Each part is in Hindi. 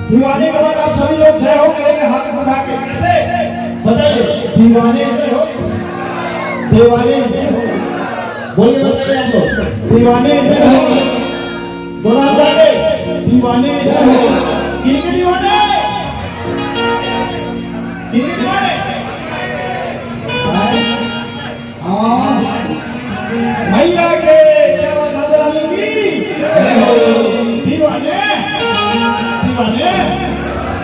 दीवाने के बाद आप सभी लोग जय हो करेंगे हाथ उठा के। कैसे बताइए? दीवाने हो, दीवाने हो, बोलिए बताइए आप लोग। दीवाने हो, दोनों हाथ आगे। दीवाने हो, किनके दीवाने? किनके दीवाने? मैया के, क्या बात, माता रानी की दीवाने, दीवाने,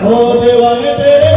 ओ दीवाने तेरे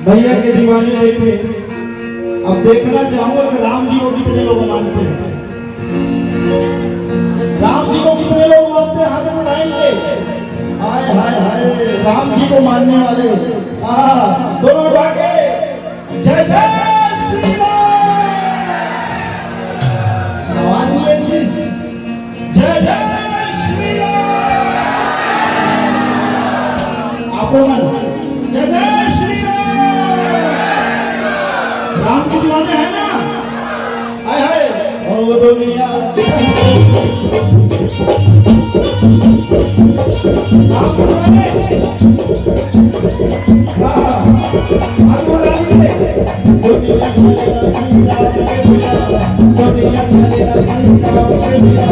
भैया के दीवाने देखे। अब देखना चाहूंगा कि राम जी को कितने लोग मानते हैं। राम जी को कितने लोग मानते हैं? हाथ उठाएंगे। हाय हाय हाय, राम जी को मानने वाले दोनों उठा के जय जय श्री राम। आवाज मिले जी, जय जय श्री राम। आपको मन जय जय श्री राम के दीवाने हैं ना? हाय हाय, ओ दुनिया राम के दीवाने। दुनिया चलेगा श्री राम के बिना, दुनिया चलेगा श्री राम के बिना।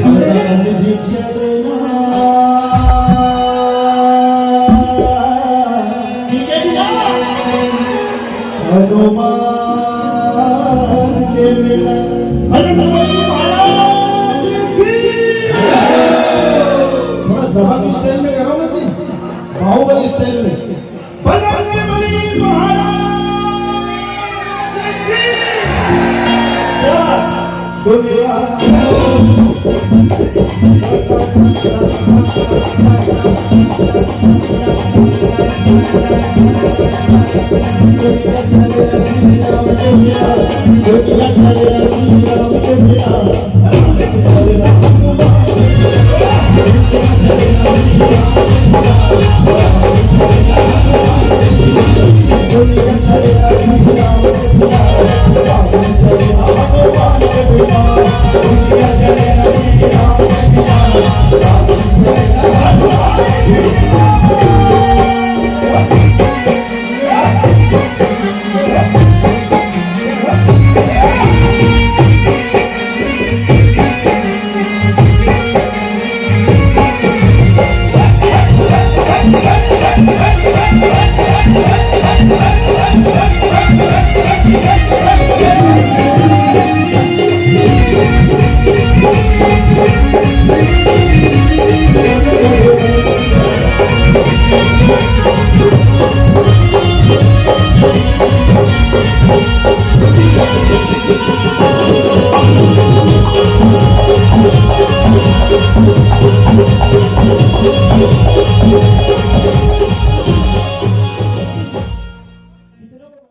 राम जी चलेना हनुमान के बिना। हनुमान महाराज की। थोड़ा दबा स्टाइल में करो ना जी, बाहुबली स्टाइल में। बजरंगबली महाराज की। दुनिया